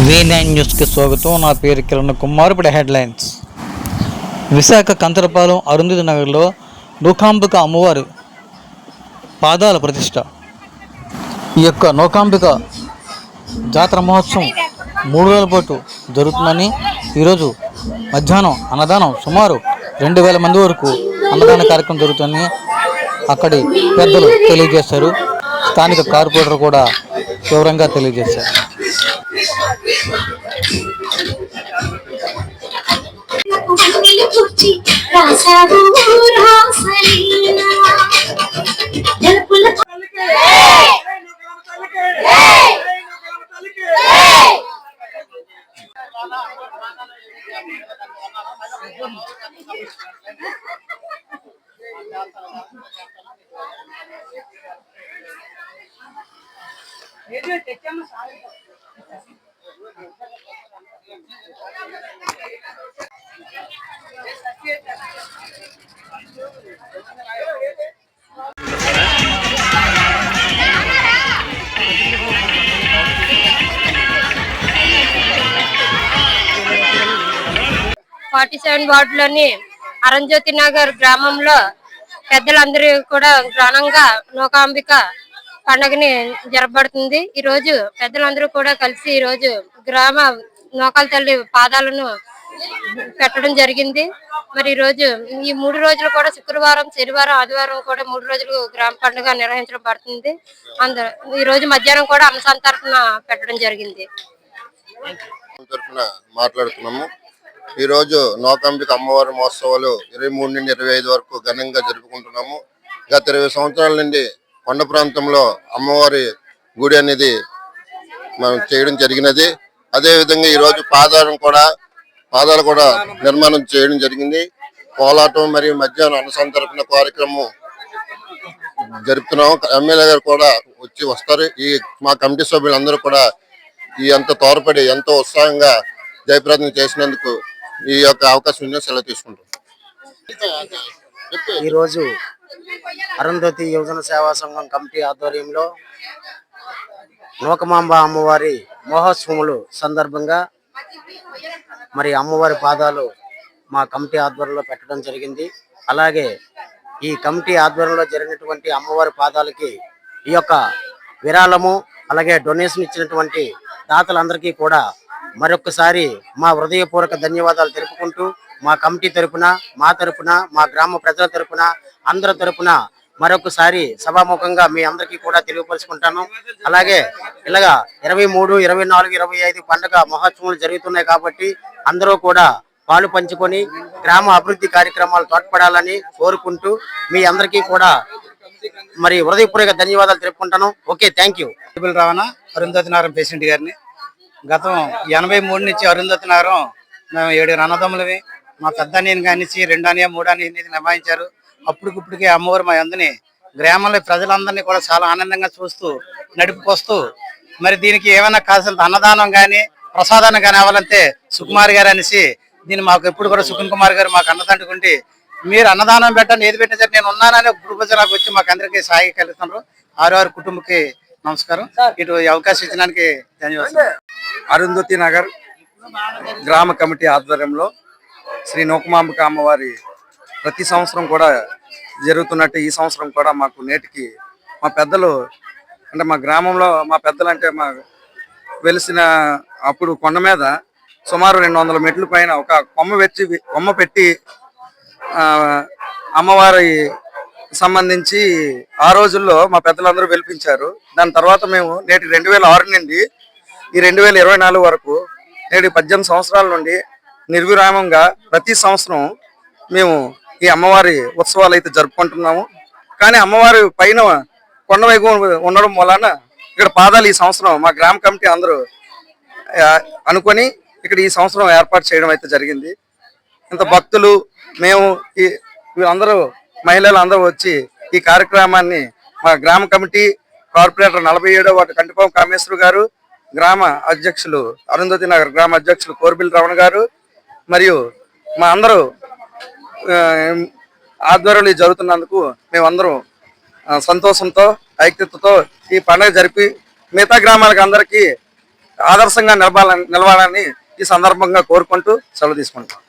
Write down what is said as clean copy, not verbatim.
V9 న్యూస్కి స్వాగతం. నా పేరు కిరణ్ కుమార్. ఇప్పుడు హెడ్లైన్స్. విశాఖ కంతరపాలెం అరుంధతి నగర్లో నూకాంబిక అమ్మవారి పాదాల ప్రతిష్ట. ఈ యొక్క నూకాంబిక జాతర మహోత్సవం 3 రోజుల పాటు జరుగుతుందని, ఈరోజు మధ్యాహ్నం అన్నదానం సుమారు 2000 మంది వరకు అన్నదాన కార్యక్రమం జరుగుతుందని అక్కడి పెద్దలు తెలియజేశారు. స్థానిక కార్పొరేటర్ కూడా వివరంగా తెలియజేశారు. వార్డులోని అరుంధతి నగర్ గ్రామంలో పెద్దలందరూ కూడా ఘనంగా నూకాంబిక పండుగని జరపబడుతుంది. ఈ రోజు పెద్దలందరూ కూడా కలిసి ఈ రోజు గ్రామ నూకాల తల్లి పాదాలను పెట్టడం జరిగింది. మరి ఈ రోజు ఈ 3 రోజులు కూడా శుక్రవారం, శనివారం, ఆదివారం కూడా 3 రోజులు గ్రామ పండుగ నిర్వహించడం పడుతుంది. ఈ రోజు మధ్యాహ్నం కూడా అన్న సంతర్పణ పెట్టడం జరిగింది. మాట్లాడుతున్నాము. ఈ రోజు నూకాంబిక అమ్మవారి మహోత్సవాలు 23 నుండి 25 వరకు ఘనంగా జరుపుకుంటున్నాము. గత 20 సంవత్సరాల నుండి కొండ ప్రాంతంలో అమ్మవారి గుడి అనేది మనం చేయడం జరిగినది. అదే విధంగా ఈ రోజు పాదాలు కూడా నిర్మాణం చేయడం జరిగింది. కోలాటం మరియు మధ్యాహ్నం అన్న సంతర్పణ కార్యక్రమం జరుపుతున్నాము. ఎమ్మెల్యే గారు కూడా వస్తారు. మా కమిటీ సభ్యులందరూ కూడా ఎంత తోడ్పడి ఎంతో ఉత్సాహంగా జయప్రదం చేసినందుకు ఈ యొక్క అవకాశం సెలవు తీసుకుంటాం. ఈరోజు అరుంధతి యువజన సేవా సంఘం కమిటీ ఆధ్వర్యంలో నూకమాంబ అమ్మవారి మహోత్సవములు సందర్భంగా మరి అమ్మవారి పాదాలు మా కమిటీ ఆధ్వర్యంలో పెట్టడం జరిగింది. అలాగే ఈ కమిటీ ఆధ్వర్యంలో జరిగినటువంటి అమ్మవారి పాదాలకి ఈ యొక్క విరాళము అలాగే డొనేషన్ ఇచ్చినటువంటి దాతలందరికీ కూడా మరొకసారి మా హృదయపూర్వక ధన్యవాదాలు తెలుపుకుంటూ మా కమిటీ తరపున, మా తరపున, మా గ్రామ ప్రజల తరపున, అందరి తరపున మరొకసారి సభాముఖంగా మీ అందరికీ కూడా తెలియపరుచుకుంటాను. అలాగే ఇలాగా 23, 24, 25 పండుగ మహోత్సవాలు జరుగుతున్నాయి కాబట్టి అందరూ కూడా పాలు పంచుకొని గ్రామ అభివృద్ధి కార్యక్రమాలు తోడ్పడాలని కోరుకుంటూ మీ అందరికీ కూడా మరి హృదయపూర్వక ధన్యవాదాలు తెలుపుకుంటాను. Okay, thank you. Ravana Arundhati నగరం పేషెంట్ గారిని. గతం 83 నుంచి అరుంధతి నగరం మేము 7 అన్నదమ్ములవి. మా పెద్ద నేను కానిచ్చి 2 అన్నయ్య 3 అన్నయ్య నిర్వహించారు. అప్పటికిప్పటికే అమ్మవారు మా అందరినీ గ్రామంలో ప్రజలందరినీ కూడా చాలా ఆనందంగా చూస్తూ నడిపికొస్తూ మరి దీనికి ఏమైనా కావాల్సిన అన్నదానం కానీ ప్రసాదాన్ని కానీ అవ్వాలంటే సుకుమార్ గారు అనేసి దీన్ని మాకు ఎప్పుడు కూడా సుకున్ కుమార్ గారు మాకు అన్నదంటుకుంటే మీరు అన్నదానం పెట్టండి, ఏది పెట్టినా సరే నేను ఉన్నానని గురుపూజ నాకు వచ్చి మాకు అందరికీ సాయి కలుగుతున్నారు. 6 కుటుంబకి నమస్కారం. ఇటు అవకాశం ఇచ్చడానికి ధన్యవాదాలు. అరుంధతి నగర్ గ్రామ కమిటీ ఆధ్వర్యంలో శ్రీ నూకమాంబిక అమ్మవారి ప్రతి సంవత్సరం కూడా జరుగుతున్నట్టు ఈ సంవత్సరం కూడా మాకు నేటికి మా పెద్దలు అంటే మా గ్రామంలో మా పెద్దలు అంటే మా వెలిసిన అప్పుడు కొండ మీద సుమారు 200 మెట్ల పైన ఒక కొమ్మ పెట్టి అమ్మవారి సంబంధించి ఆ రోజుల్లో మా పెద్దలందరూ వెలిపించారు. దాని తర్వాత మేము నేటి 2006 నుండి ఈ 2024 వరకు నేటి 18 సంవత్సరాల నుండి నిర్విరామంగా ప్రతి సంవత్సరం మేము ఈ అమ్మవారి ఉత్సవాలు అయితే జరుపుకుంటున్నాము. కానీ అమ్మవారి పైన కొండ వైపు ఉండడం వలన ఇక్కడ పాదాలు ఈ సంవత్సరం మా గ్రామ కమిటీ అందరూ అనుకొని ఇక్కడ ఈ సంవత్సరం ఏర్పాటు చేయడం అయితే జరిగింది. ఇంత భక్తులు మేము వీళ్ళందరూ మహిళలు అందరూ వచ్చి ఈ కార్యక్రమాన్ని మా గ్రామ committee corporator 47వ ward Kantipam Kameshwara గారు, గ్రామ అధ్యక్షులు అరుంధతి నగర్ గ్రామ అధ్యక్షులు కోర్బిల్ రమణ గారు మరియు మా అందరూ ఆ, ఆధ్వర్యంలో ఇది జరుగుతున్నందుకు మేమందరం సంతోషంతో ఐక్యతతో ఈ పండుగ జరిపి మిగతా గ్రామాలకు అందరికీ ఆదర్శంగా నిలవాలని ఈ సందర్భంగా కోరుకుంటూ సెలవు తీసుకుంటాం.